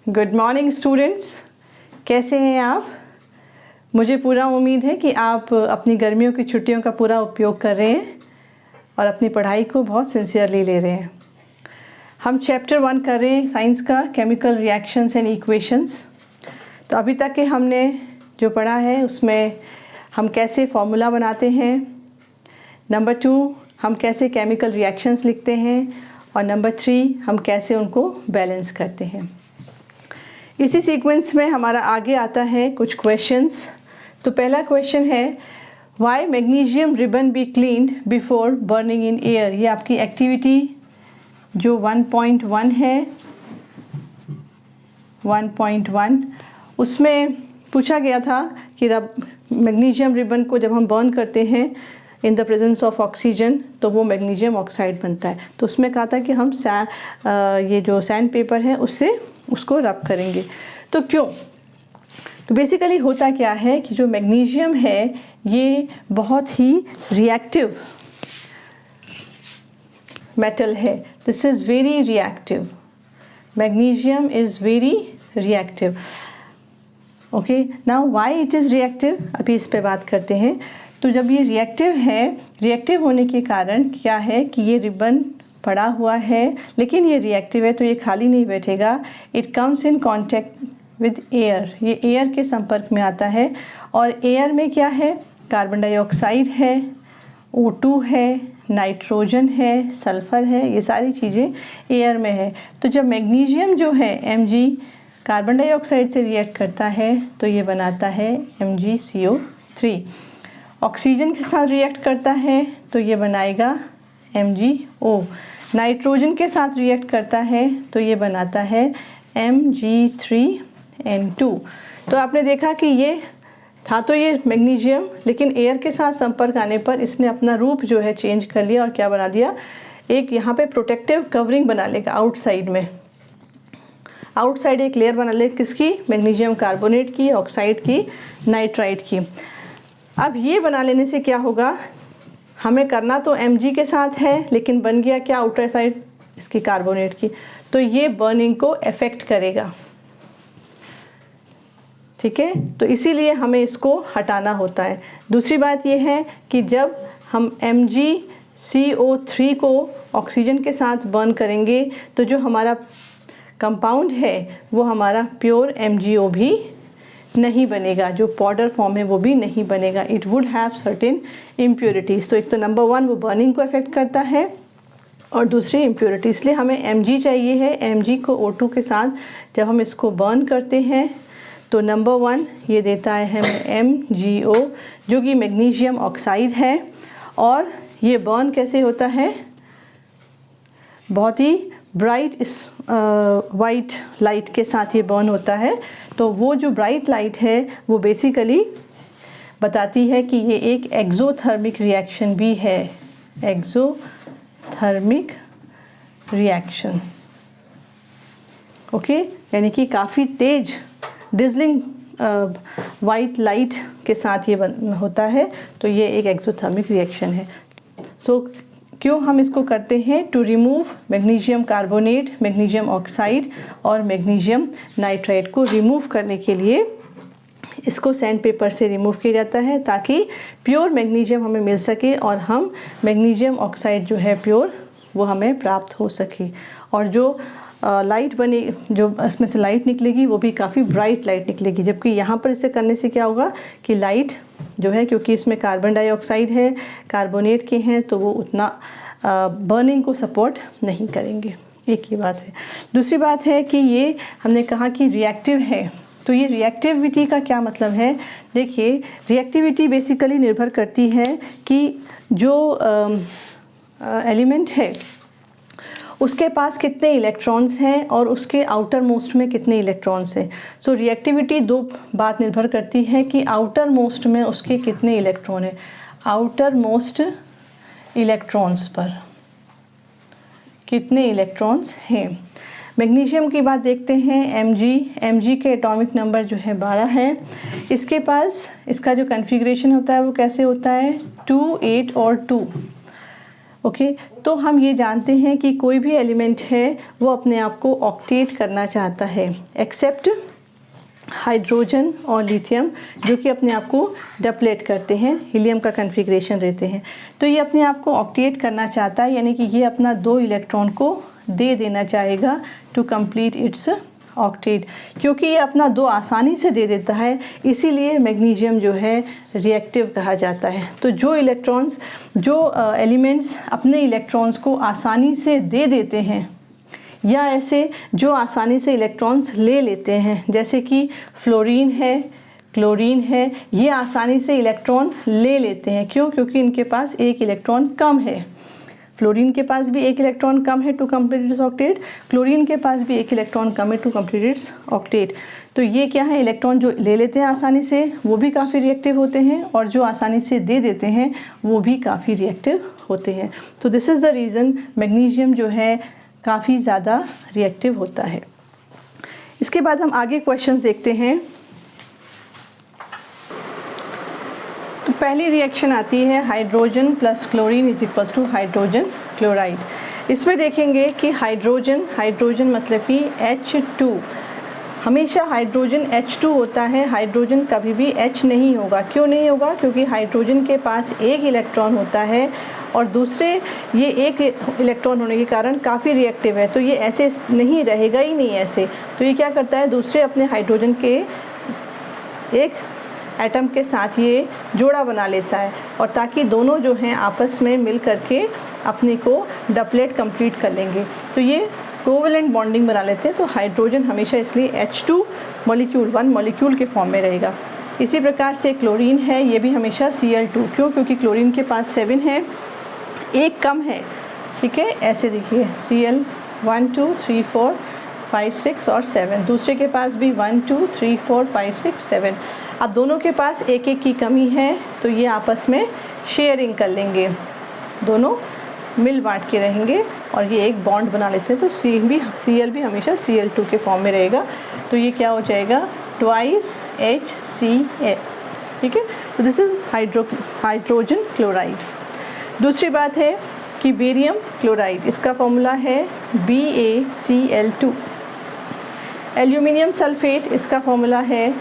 Good morning students, कैसे हैं आप। मुझे पूरा उम्मीद है कि आप अपनी गर्मियों की छुट्टियों का पूरा उपयोग कर रहे हैं और अपनी पढ़ाई को बहुत सिंसियरली ले रहे हैं। हम चैप्टर 1 कर रहे हैं साइंस का, केमिकल रिएक्शंस एंड इक्वेशंस। तो अभी तक के हमने जो पढ़ा है उसमें हम कैसे फॉर्मूला बनाते हैं, नंबर 2 हम कैसे केमिकल रिएक्शंस लिखते हैं, और नंबर 3 हम कैसे उनको बैलेंस करते हैं। इसी सीक्वेंस में हमारा आगे आता है कुछ क्वेश्चंस। तो पहला क्वेश्चन है, why magnesium ribbon be cleaned before burning in air. ये आपकी एक्टिविटी जो 1.1 है, 1.1 उसमें पूछा गया था कि मैग्नीशियम रिबन को जब हम बर्न करते हैं in the presence of oxygen तो वो मैग्नीशियम ऑक्साइड बनता है। तो उसमें कहा था कि हम ये जो सैंड पेपर है उससे उसको रब करेंगे। तो क्यों? तो बेसिकली होता क्या है कि जो मैग्नीशियम है ये बहुत ही रिएक्टिव मेटल है। This is very reactive. Magnesium is very reactive. Okay, now why it is reactive, अभी इस पे बात करते हैं। तो जब ये रिएक्टिव है, रिएक्टिव होने के कारण क्या है कि ये रिबन पड़ा हुआ है, लेकिन ये रिएक्टिव है तो ये खाली नहीं बैठेगा। It comes in contact with air, ये एयर के संपर्क में आता है। और एयर में क्या है, कार्बन डाइऑक्साइड है, O2 है, नाइट्रोजन है, सल्फ़र है, ये सारी चीज़ें एयर में है। तो जब मैग्नीशियम जो है Mg कार्बन डाइऑक्साइड से रिएक्ट करता है तो ये बनाता है MgCO3। ऑक्सीजन के साथ रिएक्ट करता है तो ये बनाएगा MgO। नाइट्रोजन के साथ रिएक्ट करता है तो ये बनाता है Mg3N2। तो आपने देखा कि ये था तो ये मैग्नीशियम, लेकिन एयर के साथ संपर्क आने पर इसने अपना रूप जो है चेंज कर लिया और क्या बना दिया, एक यहाँ पे प्रोटेक्टिव कवरिंग बना लेगा आउटसाइड में। आउटसाइड एक लेयर बना ले किसकी, मैग्नीशियम कार्बोनेट की, ऑक्साइड की, नाइट्राइट की। अब ये बना लेने से क्या होगा, हमें करना तो Mg के साथ है लेकिन बन गया क्या आउटर साइड इसकी कार्बोनेट की। तो ये बर्निंग को अफेक्ट करेगा, ठीक है। तो इसीलिए हमें इसको हटाना होता है। दूसरी बात ये है कि जब हम MgCO3 को ऑक्सीजन के साथ बर्न करेंगे तो जो हमारा कंपाउंड है वो हमारा प्योर MgO भी नहीं बनेगा, जो पाउडर फॉर्म है वो भी नहीं बनेगा। It would have certain impurities. तो एक तो नंबर 1 वो बर्निंग को अफेक्ट करता है और दूसरी इम्प्योरिटी, इसलिए हमें Mg चाहिए है। Mg को O2 के साथ जब हम इसको बर्न करते हैं तो नंबर 1 ये देता है हमें MgO जो कि मैग्नीशियम ऑक्साइड है। और ये बर्न कैसे होता है, बहुत ही ब्राइट वाइट लाइट के साथ ये बर्न होता है। तो वो जो ब्राइट लाइट है वो बेसिकली बताती है कि ये एक एक्सोथर्मिक रिएक्शन भी है, एक्सोथर्मिक रिएक्शन। ओके, यानी कि काफ़ी तेज डिजलिंग वाइट लाइट के साथ ये होता है। तो ये एक एक्सोथर्मिक रिएक्शन है। सो क्यों हम इसको करते हैं, to remove magnesium carbonate, magnesium oxide और मैग्नीशियम नाइट्राइट को रिमूव करने के लिए इसको सैंड पेपर से रिमूव किया जाता है ताकि प्योर मैग्नीशियम हमें मिल सके और हम मैग्नीशियम ऑक्साइड जो है प्योर वो हमें प्राप्त हो सके। और जो लाइट बने, जो इसमें से लाइट निकलेगी वो भी काफ़ी ब्राइट लाइट निकलेगी। जबकि यहाँ पर इसे करने से क्या होगा कि लाइट जो है, क्योंकि इसमें कार्बन डाइऑक्साइड है, कार्बोनेट के हैं, तो वो उतना बर्निंग को सपोर्ट नहीं करेंगे। एक ही बात है। दूसरी बात है कि ये हमने कहा कि रिएक्टिव है। तो ये रिएक्टिविटी का क्या मतलब है, देखिए रिएक्टिविटी बेसिकली निर्भर करती है कि जो एलिमेंट है उसके पास कितने इलेक्ट्रॉन्स हैं और उसके आउटर मोस्ट में कितने इलेक्ट्रॉन्स हैं। सो रिएक्टिविटी दो बात निर्भर करती है कि आउटर मोस्ट में उसके कितने इलेक्ट्रॉन हैं, आउटर मोस्ट इलेक्ट्रॉन्स पर कितने इलेक्ट्रॉन्स हैं। मैग्नीशियम की बात देखते हैं, Mg के एटॉमिक नंबर जो है 12 है। इसके पास इसका जो कॉन्फ़िगरेशन होता है वो कैसे होता है, 2, 8 और 2। ओके तो हम ये जानते हैं कि कोई भी एलिमेंट है वो अपने आप को ऑक्टेट करना चाहता है, एक्सेप्ट हाइड्रोजन और लिथियम जो कि अपने आप को डबलेट करते हैं, हीलियम का कन्फिग्रेशन रहते हैं। तो ये अपने आप को ऑक्टेट करना चाहता है, यानी कि ये अपना 2 इलेक्ट्रॉन को दे देना चाहेगा टू कंप्लीट इट्स ऑक्टेट। क्योंकि ये अपना 2 आसानी से दे देता है, इसीलिए मैग्नीशियम जो है रिएक्टिव कहा जाता है। तो जो इलेक्ट्रॉन्स, जो एलिमेंट्स अपने इलेक्ट्रॉन्स को आसानी से दे देते हैं या ऐसे जो आसानी से इलेक्ट्रॉन्स ले लेते हैं, जैसे कि फ्लोरीन है, क्लोरीन है, ये आसानी से इलेक्ट्रॉन ले लेते हैं। क्यों? क्योंकि इनके पास 1 इलेक्ट्रॉन कम है। फ्लोरीन के पास भी 1 इलेक्ट्रॉन कम है to complete its octet, chlorine के पास भी 1 इलेक्ट्रॉन कम है टू कंप्लीट इट्स ऑक्टेट। तो ये क्या है, इलेक्ट्रॉन जो ले लेते हैं आसानी से वो भी काफ़ी रिएक्टिव होते हैं, और जो आसानी से दे देते हैं वो भी काफ़ी रिएक्टिव होते हैं। तो this is the reason magnesium जो है काफ़ी ज़्यादा रिएक्टिव होता है। इसके बाद हम आगे क्वेश्चंस देखते हैं। तो पहली रिएक्शन आती है hydrogen plus chlorine is equals to hydrogen chloride. इसमें देखेंगे कि हाइड्रोजन मतलब कि H2, हमेशा हाइड्रोजन H2 होता है, हाइड्रोजन कभी भी H नहीं होगा। क्यों नहीं होगा? क्योंकि हाइड्रोजन के पास 1 इलेक्ट्रॉन होता है और दूसरे ये 1 इलेक्ट्रॉन होने के कारण काफ़ी रिएक्टिव है, तो ये ऐसे नहीं रहेगा ही नहीं ऐसे। तो ये क्या करता है, दूसरे अपने हाइड्रोजन के एक एटम के साथ ये जोड़ा बना लेता है, और ताकि दोनों जो हैं आपस में मिल करके अपने को डबलेट कंप्लीट कर लेंगे, तो ये कोवेलेंट बॉन्डिंग बना लेते हैं। तो हाइड्रोजन हमेशा इसलिए H2 मॉलिक्यूल 1 मॉलिक्यूल के फॉर्म में रहेगा। इसी प्रकार से क्लोरीन है, ये भी हमेशा Cl2। क्यों? क्योंकि क्लोरीन के पास 7 है, 1 कम है, ठीक है। ऐसे देखिए Cl 1 2 3 4 5 6 और 7, दूसरे के पास भी 1 2 3 4 5 6 7। अब दोनों के पास 1 की कमी है, तो ये आपस में शेयरिंग कर लेंगे, दोनों मिल बांट के रहेंगे और ये एक बॉन्ड बना लेते हैं। तो Cl भी हमेशा Cl2 के फॉर्म में रहेगा। तो ये क्या हो जाएगा, 2 HCl, ठीक है। तो दिस इज हाइड्रोजन क्लोराइड। दूसरी बात है कि बेरियम क्लोराइड, इसका फॉर्मूला है BaCl2। एल्यूमिनियम सल्फेट, इसका फॉर्मूला है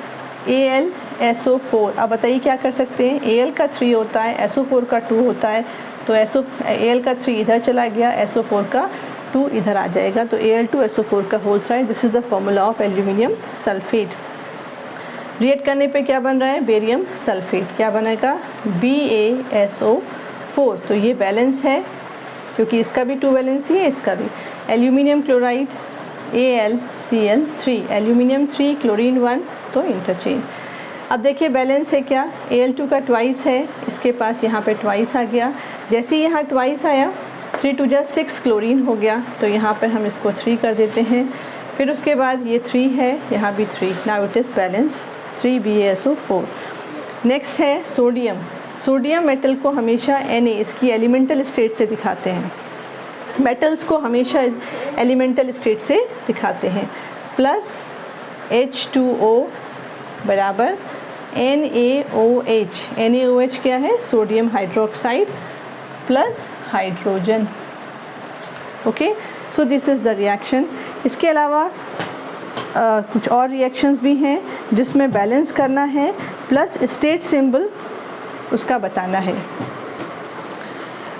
AlSO4। अब बताइए क्या कर सकते हैं, Al का 3 होता है, SO4 का 2 होता है, तो Al का 3 इधर चला गया, SO4 का 2 इधर आ जाएगा, तो Al2SO4 का whole thrice. This is the formula of aluminium sulphate. React करने पे क्या बन रहा है, बेरियम सल्फेट, क्या बनेगा, BaSO4। तो ये बैलेंस है क्योंकि इसका भी 2 वैलेंस ही है, इसका भी। Aluminium chloride AlCl3, aluminium 3 chlorine 1, तो इंटरचेंज। अब देखिए बैलेंस है क्या, Al2 का 2 है, इसके पास यहाँ पे 2 आ गया। जैसे ही यहाँ 2 आया, 3 2 जा 6 क्लोरीन हो गया, तो यहाँ पर हम इसको 3 कर देते हैं। फिर उसके बाद ये 3 है, यहाँ भी 3, now it is balance 3 BaSO4। Next है सोडियम। सोडियम मेटल को हमेशा Na, इसकी एलिमेंटल स्टेट से दिखाते हैं, मेटल्स को हमेशा एलिमेंटल स्टेट से दिखाते हैं। प्लस H2O बराबर NaOH। NaOH क्या है, sodium hydroxide plus hydrogen. Okay, so this is the reaction. इसके अलावा कुछ और रिएक्शंस भी हैं जिसमें बैलेंस करना है, प्लस स्टेट सिंबल उसका बताना है।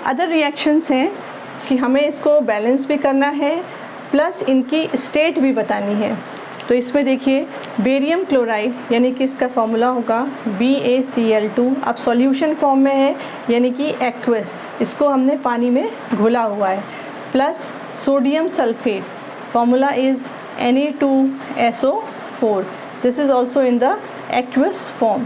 अदर रिएक्शंस हैं कि हमें इसको बैलेंस भी करना है, प्लस इनकी स्टेट भी बतानी है। तो इसमें देखिए बेरियम क्लोराइड, यानी कि इसका फॉर्मूला होगा BaCl2। अब सॉल्यूशन फॉर्म में है, यानी कि एक्वस, इसको हमने पानी में घोला हुआ है। Plus sodium sulphate, formula is Na2SO4। This is also in the aqueous form.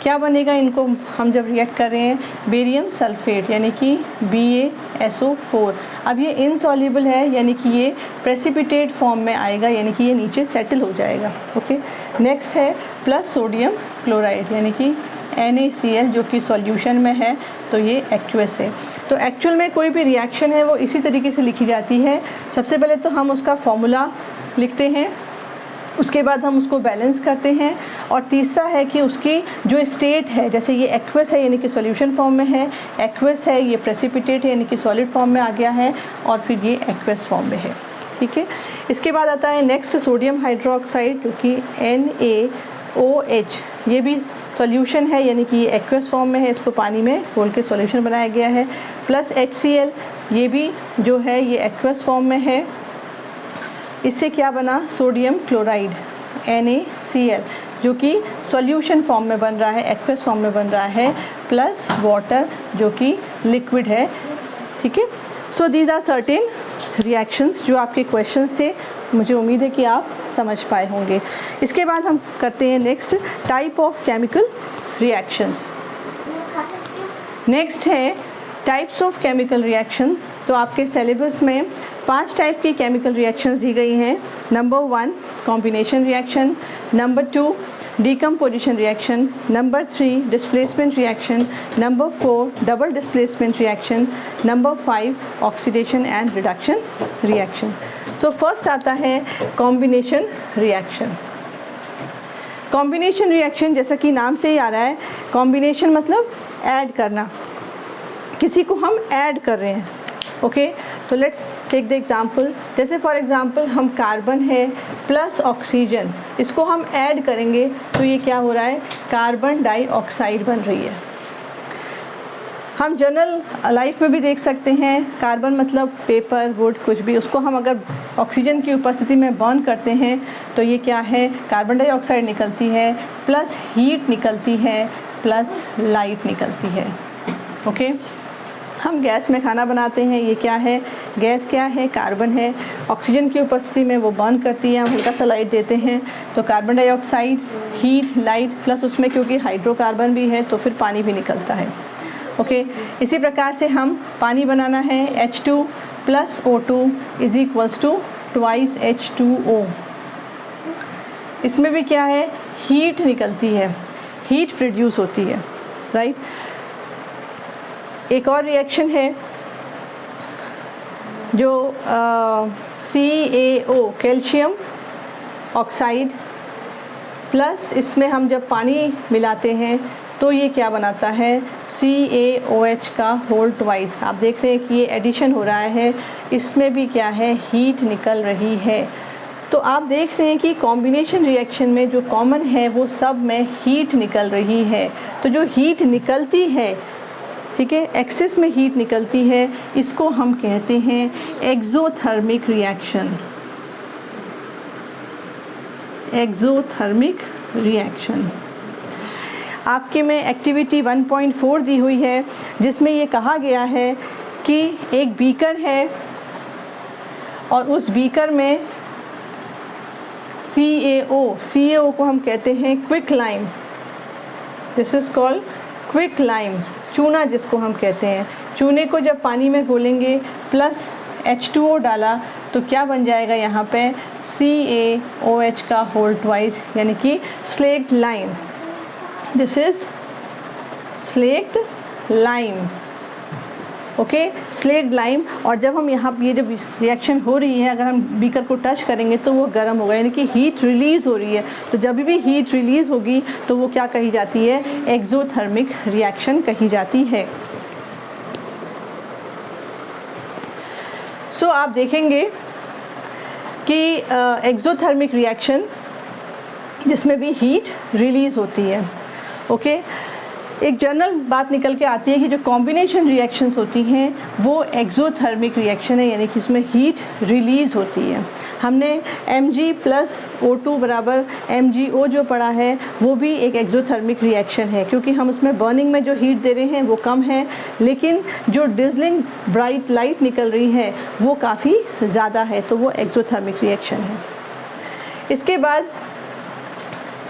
क्या बनेगा, इनको हम जब रिएक्ट कर रहे हैं, बेरियम सल्फेट यानी कि BaSO4। अब ये इनसॉल्युबल है, यानी कि ये प्रेसिपिटेट फॉर्म में आएगा, यानी कि ये नीचे सेटल हो जाएगा। ओके, नेक्स्ट है प्लस सोडियम क्लोराइड, यानी कि NaCl, जो कि सॉल्यूशन में है, तो ये एक्वस है। तो एक्चुअल में कोई भी रिएक्शन है वो इसी तरीके से लिखी जाती है। सबसे पहले तो हम उसका फॉर्मूला लिखते हैं, उसके बाद हम उसको बैलेंस करते हैं। और तीसरा है कि उसकी जो स्टेट है, जैसे ये एक्वस है यानी कि सॉल्यूशन फॉर्म में है, एक्वस है ये प्रेसिपिटेट है यानी कि सॉलिड फॉर्म में आ गया है, और फिर ये एक्वस फॉर्म में है। ठीक है, इसके बाद आता है नेक्स्ट सोडियम हाइड्रोक्साइड जो कि NaOH, ये भी सॉल्यूशन है यानी कि ये एक्वस फॉर्म में है, इसको पानी में घोल के सॉल्यूशन बनाया गया है, प्लस HCl, ये भी जो है ये एक्वस फॉर्म में है। इससे क्या बना, सोडियम क्लोराइड NaCl, जो कि सॉल्यूशन फॉर्म में बन रहा है, एक्वस फॉर्म में बन रहा है, प्लस वाटर जो कि लिक्विड है। ठीक है, so these are certain reactions जो आपके क्वेश्चंस थे, मुझे उम्मीद है कि आप समझ पाए होंगे। इसके बाद हम करते हैं next type of chemical reactions. Next है टाइप्स ऑफ केमिकल रिएक्शन। तो आपके सिलेबस में 5 टाइप की केमिकल रिएक्शंस दी गई हैं। Number 1 combination reaction, number 2 decomposition reaction, number 3 displacement reaction, number 4 double displacement reaction, number 5 oxidation and reduction reaction. तो first आता है कॉम्बिनेशन रिएक्शन। कॉम्बिनेशन रिएक्शन जैसा कि नाम से ही आ रहा है, कॉम्बिनेशन मतलब ऐड करना, किसी को हम ऐड कर रहे हैं। ओके, तो लेट्स टेक द एग्जांपल, जैसे फॉर एग्जांपल हम कार्बन है प्लस ऑक्सीजन, इसको हम ऐड करेंगे तो ये क्या हो रहा है, कार्बन डाइऑक्साइड बन रही है। हम जनरल लाइफ में भी देख सकते हैं, कार्बन मतलब पेपर, वुड, कुछ भी, उसको हम अगर ऑक्सीजन की उपस्थिति में बर्न करते हैं तो ये क्या है, कार्बन डाइऑक्साइड निकलती है, प्लस हीट निकलती है, प्लस लाइट निकलती है। ओके, हम गैस में खाना बनाते हैं, ये क्या है, गैस क्या है, कार्बन है, ऑक्सीजन की उपस्थिति में वो बर्न करती है, हम हल्का सा लाइट देते हैं तो carbon dioxide, heat, light, plus उसमें क्योंकि हाइड्रोकार्बन भी है तो फिर पानी भी निकलता है। ओके, इसी प्रकार से हम पानी बनाना है, H2 plus O2 is equals to twice H2O। इसमें भी क्या है, हीट निकलती है, हीट प्रोड्यूस होती है, राइट। एक और रिएक्शन है जो CaO कैल्शियम ऑक्साइड प्लस इसमें हम जब पानी मिलाते हैं तो ये क्या बनाता है, CaOH का होल ट्वाइस। आप देख रहे हैं कि ये एडिशन हो रहा है, इसमें भी क्या है, हीट निकल रही है। तो आप देख रहे हैं कि कॉम्बिनेशन रिएक्शन में जो कॉमन है वो सब में हीट निकल रही है। तो जो हीट निकलती है, ठीक है, एक्सेस में हीट निकलती है, इसको हम कहते हैं एक्सोथर्मिक रिएक्शन। Exothermic reaction. आपके में एक्टिविटी 1.4 दी हुई है जिसमें ये कहा गया है कि एक बीकर है और उस बीकर में CaO को हम कहते हैं quick lime. This is called quick lime, चूना जिसको हम कहते हैं। चूने को जब पानी में घोलेंगे प्लस H2O डाला तो क्या बन जाएगा यहाँ पे, CaOH का होल ट्वाइस यानी कि slaked lime. This is slaked lime. Okay, slaked lime. और जब हम यहाँ ये जब रिएक्शन हो रही है, अगर हम बीकर को टच करेंगे तो वो गर्म होगा, यानी कि हीट रिलीज़ हो रही है। तो जब भी हीट रिलीज़ होगी तो वो क्या कही जाती है, एक्सोथर्मिक रिएक्शन कही जाती है। सो आप देखेंगे कि एक्सोथर्मिक रिएक्शन जिसमें भी हीट रिलीज़ होती है। ओके, एक जनरल बात निकल के आती है कि जो कॉम्बिनेशन रिएक्शंस होती हैं वो एक्सोथर्मिक रिएक्शन है, यानी कि इसमें हीट रिलीज़ होती है। हमने Mg प्लस O2 बराबर MgO जो पढ़ा है वो भी एक एक्सोथर्मिक रिएक्शन है, क्योंकि हम उसमें बर्निंग में जो हीट दे रहे हैं वो कम है, लेकिन जो डिज़लिंग ब्राइट लाइट निकल रही है वो काफ़ी ज़्यादा है, तो वो एक्सोथर्मिक रिएक्शन है। इसके बाद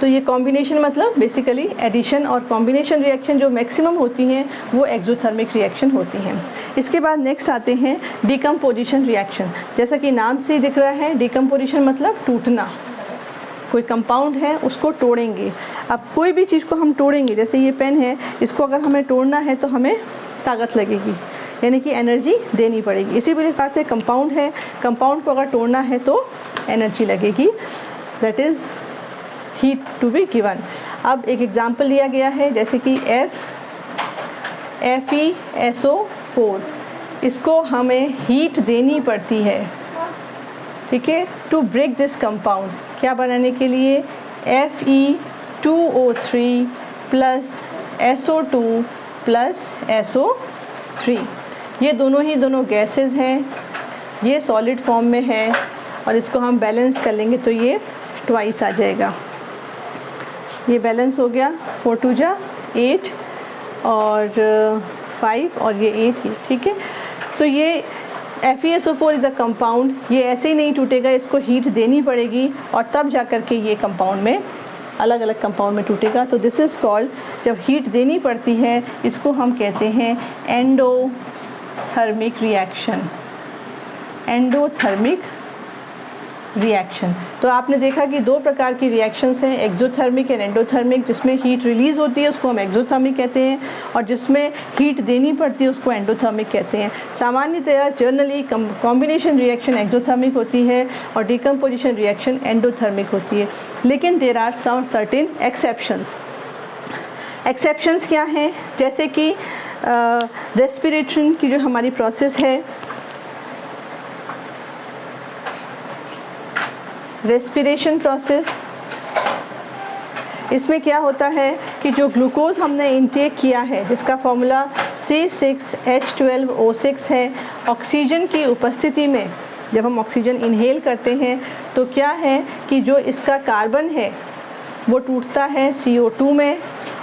तो ये कॉम्बिनेशन मतलब बेसिकली एडिशन, और कॉम्बिनेशन रिएक्शन जो मैक्सिमम होती हैं वो एक्सोथर्मिक रिएक्शन होती हैं। इसके बाद नेक्स्ट आते हैं डिकम्पोजिशन रिएक्शन। जैसा कि नाम से ही दिख रहा है, डिकम्पोजिशन मतलब टूटना। कोई कंपाउंड है उसको तोड़ेंगे। अब कोई भी चीज़ को हम तोड़ेंगे, जैसे ये पेन है, इसको अगर हमें तोड़ना है तो हमें ताकत लगेगी, यानी कि एनर्जी देनी पड़ेगी। इसी प्रकार से कंपाउंड है, कंपाउंड को अगर तोड़ना है तो एनर्जी लगेगी। That is heat to be given. अब एक एग्जांपल लिया गया है जैसे कि FeSO4, इसको हमें हीट देनी पड़ती है, ठीक है, टू ब्रेक दिस कंपाउंड, क्या बनाने के लिए, Fe2O3 plus SO2 plus SO3। ये दोनों गैसेस हैं, ये सॉलिड फॉर्म में है और इसको हम बैलेंस कर लेंगे तो ये ट्वाइस आ जाएगा। ये बैलेंस हो गया, 4 2 जा 8 और 5 और ये 8 ये, ठीक है। तो ये FeSO4 इज़ अ कंपाउंड, ये ऐसे ही नहीं टूटेगा, इसको हीट देनी पड़ेगी और तब जा कर के ये कंपाउंड में अलग अलग कंपाउंड में टूटेगा। तो दिस इज़ कॉल्ड, जब हीट देनी पड़ती है इसको हम कहते हैं एंडोथर्मिक रिएक्शन, एंडोथर्मिक रिएक्शन। तो आपने देखा कि दो प्रकार की रिएक्शंस हैं, एक्सोथर्मिक एंड एंडोथर्मिक। जिसमें हीट रिलीज़ होती है उसको हम एक्सोथर्मिक कहते हैं और जिसमें हीट देनी पड़ती है उसको एंडोथर्मिक कहते हैं। सामान्यतया जनरली कॉम्बिनेशन रिएक्शन एक्सोथर्मिक होती है और डिकम्पोजिशन रिएक्शन एंडोथर्मिक होती है, लेकिन there are some certain exceptions. Exceptions क्या हैं, जैसे कि रेस्पिरेशन की जो हमारी प्रोसेस है, रेस्पिरेशन प्रोसेस, इसमें क्या होता है कि जो ग्लूकोज हमने इनटेक किया है जिसका फॉर्मूला C6H12O6 है, ऑक्सीजन की उपस्थिति में जब हम ऑक्सीजन इनहेल करते हैं तो क्या है कि जो इसका कार्बन है वो टूटता है CO2 में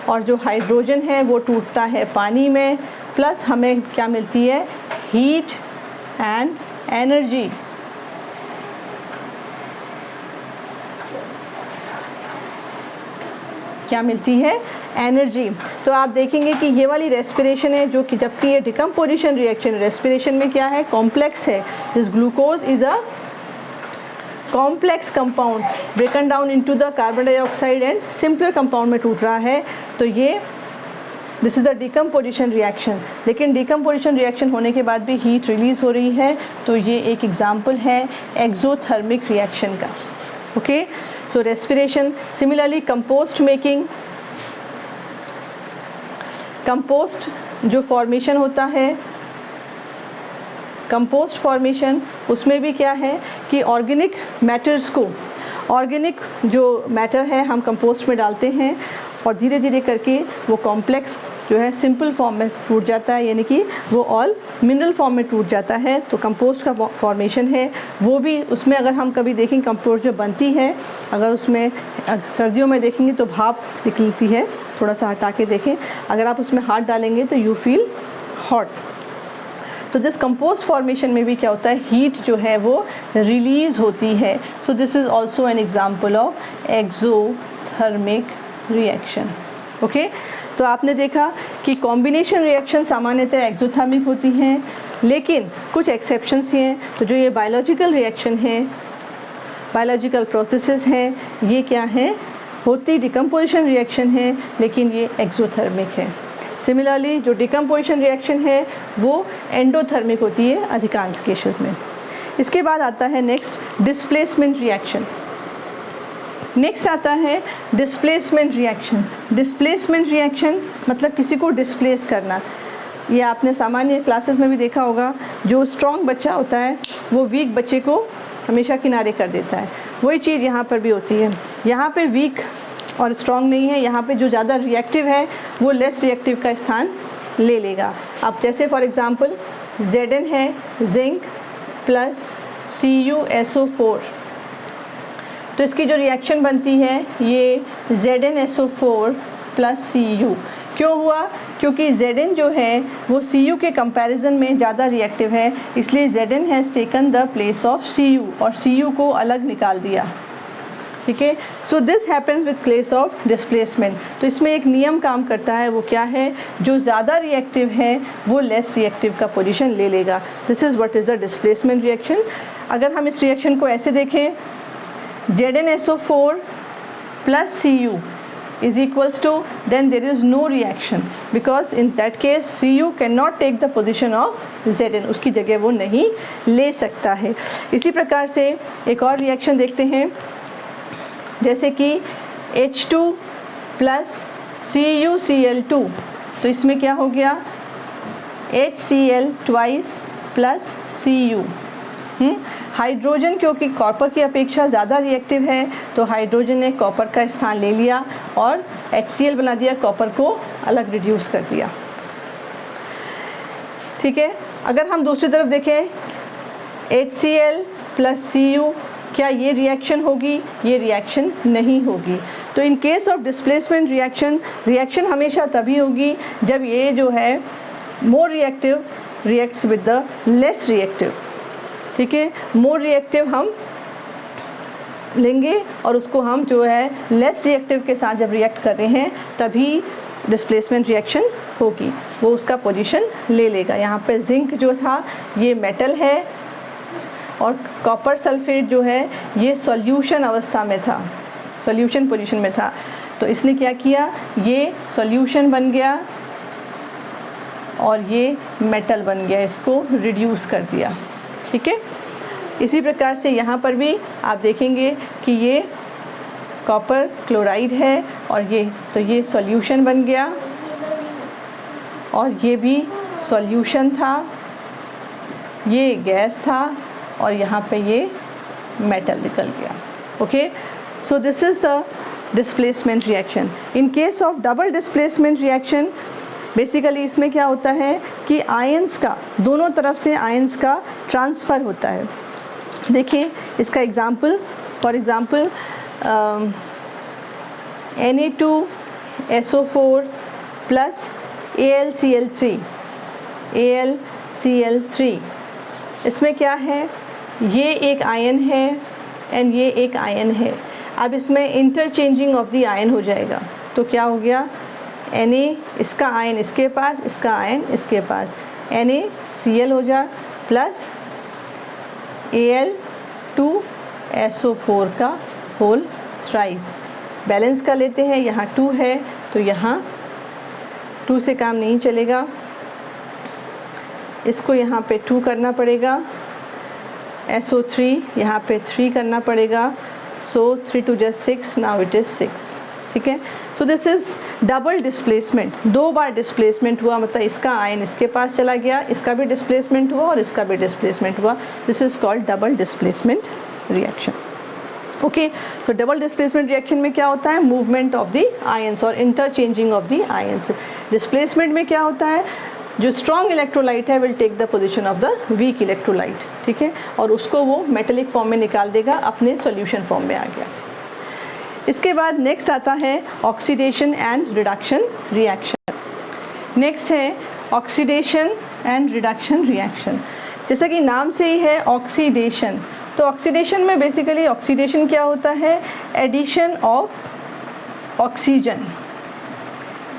और जो हाइड्रोजन है वो टूटता है पानी में, प्लस हमें क्या मिलती है, हीट एंड एनर्जी। क्या मिलती है, एनर्जी। तो आप देखेंगे कि ये वाली रेस्पिरेशन है जो कि, जबकि ये डिकम्पोजिशन रिएक्शन, रेस्पिरेशन में क्या है, कॉम्प्लेक्स है। This glucose is a complex compound ब्रेकन down into the carbon dioxide and simpler compound में टूट रहा है, तो ये this is a decomposition reaction. लेकिन डिकम्पोजिशन रिएक्शन होने के बाद भी हीट रिलीज़ हो रही है, तो ये एक एग्जाम्पल है एक्सोथर्मिक रिएक्शन का। Okay, so respiration. Similarly compost making, compost जो फॉर्मेशन होता है, कंपोस्ट फॉर्मेशन, उसमें भी क्या है कि ऑर्गेनिक मैटर्स को, ऑर्गेनिक जो मैटर है हम कंपोस्ट में डालते हैं और धीरे धीरे करके वो कॉम्प्लेक्स जो है सिंपल फॉर्म में टूट जाता है, यानी कि वो ऑल मिनरल फॉर्म में टूट जाता है। तो कंपोस्ट का फॉर्मेशन है वो भी, उसमें अगर हम कभी देखें कंपोस्ट जो बनती है, अगर उसमें सर्दियों में देखेंगे तो भाप निकलती है, थोड़ा सा हटा के देखें, अगर आप उसमें हाथ डालेंगे तो यू फील हॉट। तो दिस कंपोस्ट फॉर्मेशन में भी क्या होता है, हीट जो है वो रिलीज़ होती है। So this is also an example of exothermic reaction. Okay, तो आपने देखा कि कॉम्बिनेशन रिएक्शन सामान्यतः एक्सोथर्मिक होती हैं, लेकिन कुछ एक्सेप्शंस हैं। तो जो ये बायोलॉजिकल रिएक्शन है, बायोलॉजिकल प्रोसेसेस हैं, ये क्या हैं, होती डिकम्पोजिशन रिएक्शन है लेकिन ये एक्सोथर्मिक है। सिमिलरली जो डिकम्पोजिशन रिएक्शन है वो एंडोथर्मिक होती है अधिकांश केसेस में। इसके बाद आता है नेक्स्ट डिस्प्लेसमेंट रिएक्शन। नेक्स्ट आता है डिस्प्लेसमेंट रिएक्शन। डिस्प्लेसमेंट रिएक्शन मतलब किसी को डिस्प्लेस करना। ये आपने सामान्य क्लासेस में भी देखा होगा, जो स्ट्रॉन्ग बच्चा होता है वो वीक बच्चे को हमेशा किनारे कर देता है, वही चीज़ यहाँ पर भी होती है। यहाँ पे वीक और स्ट्रॉन्ग नहीं है, यहाँ पे जो ज़्यादा रिएक्टिव है वो लेस रिएक्टिव का स्थान ले लेगा। अब जैसे फॉर एग्ज़ाम्पल Zn है, जिंक प्लस CuSO4, तो इसकी जो रिएक्शन बनती है ये ZnSO4 प्लस Cu। क्यों हुआ, क्योंकि Zn जो है वो Cu के कंपैरिजन में ज़्यादा रिएक्टिव है, इसलिए Zn has taken the place of Cu और Cu को अलग निकाल दिया। ठीक है, so this happens with case of displacement. तो इसमें एक नियम काम करता है, वो क्या है, जो ज़्यादा रिएक्टिव है वो लेस रिएक्टिव का पोजीशन ले लेगा। This is what is the displacement reaction. अगर हम इस रिएक्शन को ऐसे देखें, ZnSO4 plus Cu is equals to, then there is no reaction because in that case Cu cannot take the position of Zn, उसकी जगह वो नहीं ले सकता है। इसी प्रकार से एक और रिएक्शन देखते हैं, जैसे कि H2 प्लस CuCl2, तो इसमें क्या हो गया HCl twice plus Cu। Hydrogen क्योंकि कॉपर की अपेक्षा ज़्यादा रिएक्टिव है तो हाइड्रोजन ने कॉपर का स्थान ले लिया और HCl बना दिया, कॉपर को अलग रिड्यूस कर दिया। ठीक है, अगर हम दूसरी तरफ देखें HCl प्लस Cu, क्या ये रिएक्शन होगी? ये रिएक्शन नहीं होगी। तो in case of displacement reaction हमेशा तभी होगी जब ये जो है more reactive reacts with the less reactive. ठीक है, मोर रिएक्टिव हम लेंगे और उसको हम जो है लेस रिएक्टिव के साथ जब रिएक्ट कर रहे हैं तभी डिस्प्लेसमेंट रिएक्शन होगी, वो उसका पोजीशन ले लेगा। यहाँ पे जिंक जो था ये मेटल है और कॉपर सल्फेट जो है ये सॉल्यूशन अवस्था में था, सॉल्यूशन पोजीशन में था, तो इसने क्या किया, ये सॉल्यूशन बन गया और ये मेटल बन गया, इसको रिड्यूस कर दिया। ठीक है, इसी प्रकार से यहाँ पर भी आप देखेंगे कि ये कॉपर क्लोराइड है और ये सॉल्यूशन बन गया और ये भी सॉल्यूशन था, ये गैस था और यहाँ पे ये मेटल निकल गया। Okay, so this is the displacement reaction. In case of double displacement reaction basically इसमें क्या होता है कि आयंस का, दोनों तरफ से आयंस का ट्रांसफ़र होता है। देखिए इसका example, for example Na2SO4 plus AlCl3, इसमें क्या है, ये एक आयन है एंड ये एक आयन है। अब इसमें इंटरचेंजिंग ऑफ द आयन हो जाएगा, तो क्या हो गया, Na इसका आयन इसके पास, इसका आयन इसके पास, NaCl हो जा प्लस Al2SO4 का होल थ्राइस। बैलेंस कर लेते हैं, यहाँ 2 है तो यहाँ 2 से काम नहीं चलेगा, इसको यहाँ पे 2 करना पड़ेगा, SO3 यहाँ पे 3 करना पड़ेगा, सो 3 2 just 6, नाउ इट इज़ 6। ठीक है, so this is double displacement, 2 bar displacement हुआ, मतलब इसका आयन इसके पास चला गया, इसका भी डिस्प्लेसमेंट हुआ और इसका भी डिस्प्लेसमेंट हुआ। This is called double displacement reaction. Okay, so double displacement reaction में क्या होता है, मूवमेंट ऑफ द आयंस और interchanging of the ions. Displacement में क्या होता है, जो स्ट्रॉन्ग इलेक्ट्रोलाइट है will take the position of the weak electrolyte. ठीक है, और उसको वो मेटेलिक फॉर्म में निकाल देगा, अपने सॉल्यूशन फॉर्म में आ गया। इसके बाद नेक्स्ट आता है oxidation and reduction reaction. Next है ऑक्सीडेशन एंड रिडक्शन रिएक्शन। जैसा कि नाम से ही है ऑक्सीडेशन, तो ऑक्सीडेशन में बेसिकली ऑक्सीडेशन क्या होता है, addition of oxygen,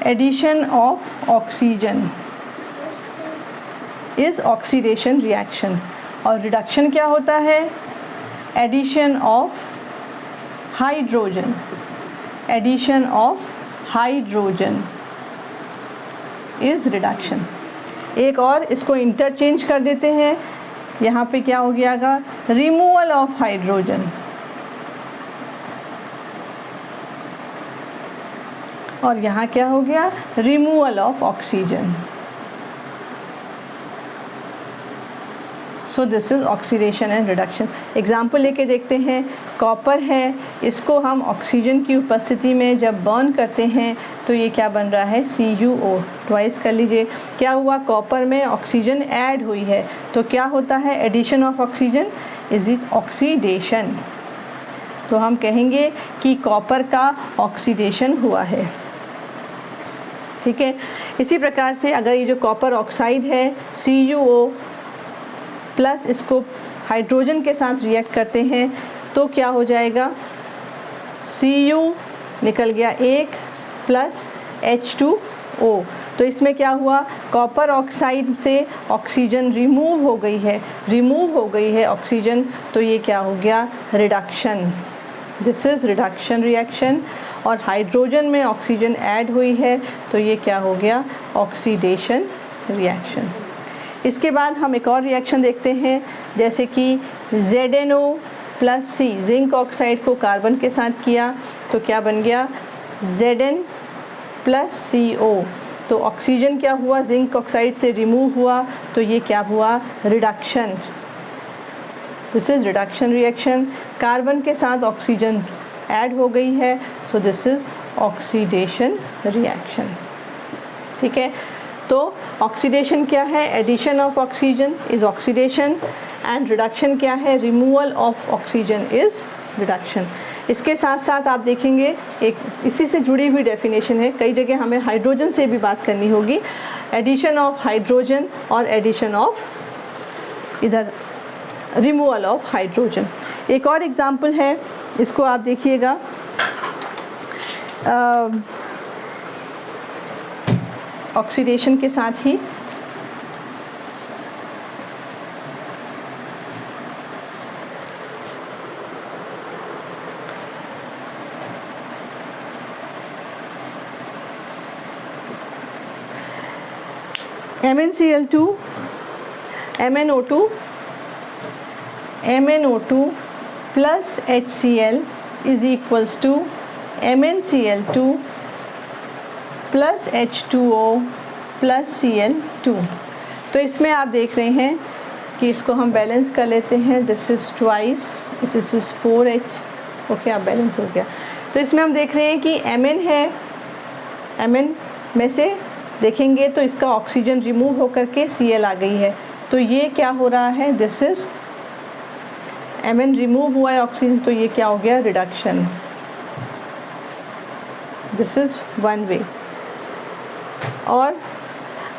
addition of oxygen is oxidation reaction. और रिडक्शन क्या होता है, addition of hydrogen, addition of hydrogen is reduction. एक और इसको इंटरचेंज कर देते हैं, यहाँ पे क्या हो गया, रिमूवल ऑफ हाइड्रोजन, और यहाँ क्या हो गया, removal of oxygen. So this is oxidation and reduction. Example लेके देखते हैं, कॉपर है, इसको हम ऑक्सीजन की उपस्थिति में जब बर्न करते हैं तो ये क्या बन रहा है, CuO। ट्वाइस कर लीजिए, क्या हुआ, कॉपर में ऑक्सीजन ऐड हुई है, तो क्या होता है, addition of oxygen is it oxidation. तो हम कहेंगे कि कॉपर का ऑक्सीडेशन हुआ है। ठीक है, इसी प्रकार से अगर ये जो कॉपर ऑक्साइड है CuO प्लस इसको हाइड्रोजन के साथ रिएक्ट करते हैं तो क्या हो जाएगा, Cu निकल गया 1 प्लस H2O। तो इसमें क्या हुआ, कॉपर ऑक्साइड से ऑक्सीजन रिमूव हो गई है ऑक्सीजन, तो ये क्या हो गया, reduction. This is reduction reaction. और हाइड्रोजन में ऑक्सीजन ऐड हुई है तो ये क्या हो गया, ऑक्सीडेशन रिएक्शन। इसके बाद हम एक और रिएक्शन देखते हैं, जैसे कि ZNO प्लस सी, जिंक ऑक्साइड को कार्बन के साथ किया तो क्या बन गया Zn प्लस CO। तो ऑक्सीजन क्या हुआ, जिंक ऑक्साइड से रिमूव हुआ तो ये क्या हुआ reduction. This is reduction reaction. Carbon के साथ ऑक्सीजन ऐड हो गई है, so this is oxidation reaction. ठीक है, तो ऑक्सीडेशन क्या है, addition of oxygen is oxidation and reduction क्या है, removal of oxygen is reduction. इसके साथ साथ आप देखेंगे एक इसी से जुड़ी हुई डेफिनेशन है, कई जगह हमें हाइड्रोजन से भी बात करनी होगी, एडिशन ऑफ हाइड्रोजन और एडिशन ऑफ इधर रिमूवल ऑफ हाइड्रोजन। एक और एग्जांपल है, इसको आप देखिएगा, ऑक्सीडेशन के साथ ही MnCl2 MnO2 plus HCl is equals to MnCl2 plus H2O plus Cl2। तो इसमें आप देख रहे हैं कि इसको हम बैलेंस कर लेते हैं, this is twice, this is 4H, okay आप बैलेंस हो गया। तो इसमें हम देख रहे हैं कि Mn है, Mn में से देखेंगे तो इसका ऑक्सीजन रिमूव होकर के Cl आ गई है, तो ये क्या हो रहा है, दिस इज़ Mn रिमूव हुआ है ऑक्सीजन, तो ये क्या हो गया reduction. This is one way. और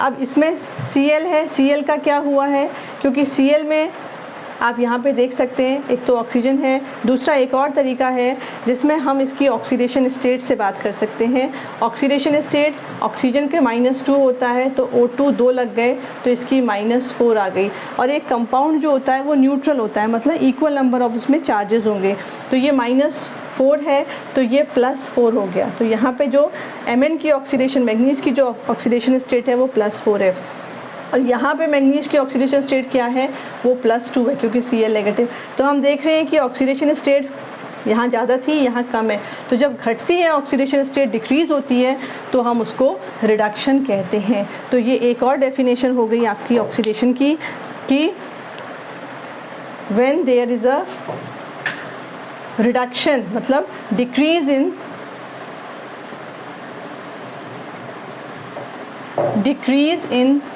अब इसमें Cl है, Cl का क्या हुआ है, क्योंकि Cl में आप यहाँ पे देख सकते हैं एक तो ऑक्सीजन है, दूसरा एक और तरीका है जिसमें हम इसकी ऑक्सीडेशन स्टेट से बात कर सकते हैं। ऑक्सीडेशन स्टेट ऑक्सीजन के -2 होता है, तो O2 2 लग गए तो इसकी -4 आ गई। और एक कंपाउंड जो होता है वो न्यूट्रल होता है, मतलब इक्वल नंबर ऑफ उसमें चार्जेस होंगे, तो ये -4 है तो ये +4 हो गया। तो यहाँ पे जो Mn की ऑक्सीडेशन, मैग्नीज की जो ऑक्सीडेशन स्टेट है वो +4 है, और यहाँ पे मैग्नीज की ऑक्सीडेशन स्टेट क्या है, वो +2 है क्योंकि Cl नेगेटिव। तो हम देख रहे हैं कि ऑक्सीडेशन स्टेट यहाँ ज़्यादा थी, यहाँ कम है, तो जब घटती है ऑक्सीडेशन स्टेट डिक्रीज़ होती है तो हम उसको रिडक्शन कहते हैं। तो ये एक और डेफिनेशन हो गई आपकी ऑक्सीडेशन की, कि when there is a reduction, मतलब डिक्रीज़ in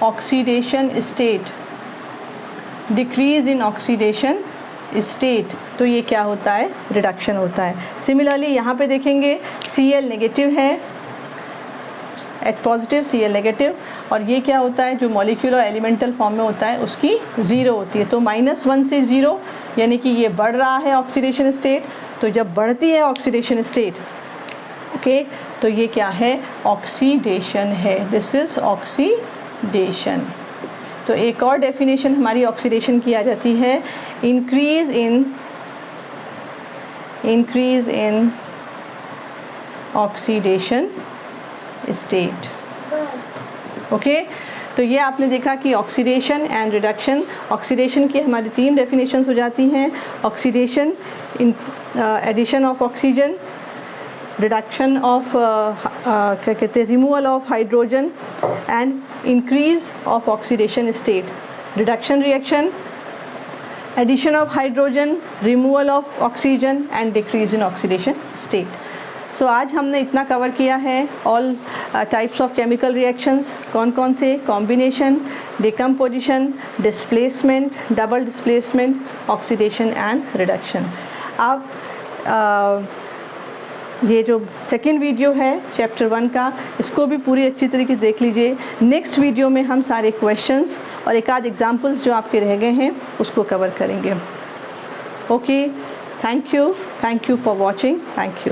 oxidation state, तो ये क्या होता है रिडक्शन होता है। सिमिलरली यहाँ पे देखेंगे Cl नेगेटिव है, H पॉजिटिव Cl नेगेटिव, और ये क्या होता है जो मॉलिक्यूलर एलिमेंटल फॉर्म में होता है उसकी 0 होती है, तो -1 से 0 यानी कि ये बढ़ रहा है ऑक्सीडेशन स्टेट। तो जब बढ़ती है ऑक्सीडेशन स्टेट, ओके, तो ये क्या है ऑक्सीडेशन है, दिस इज़ ऑक्सीडेशन। तो एक और डेफिनेशन हमारी ऑक्सीडेशन की आ जाती है, increase in oxidation state. Okay, तो ये आपने देखा कि ऑक्सीडेशन एंड रिडक्शन, ऑक्सीडेशन की हमारी 3 डेफिनेशंस हो जाती हैं, oxidation in addition of oxygen, reduction of क्या कहते हैं removal of hydrogen and increase of oxidation state, reduction reaction, addition of hydrogen, removal of oxygen and decrease in oxidation state. So आज हमने इतना कवर किया है, all types of chemical reactions, कौन कौन से, combination, decomposition, displacement, double displacement, oxidation and reduction. अब ये जो सेकेंड वीडियो है चैप्टर 1 का, इसको भी पूरी अच्छी तरीके से देख लीजिए। नेक्स्ट वीडियो में हम सारे क्वेश्चंस और एक आध एग्जांपल्स जो आपके रह गए हैं उसको कवर करेंगे। Okay, thank you for watching, thank you.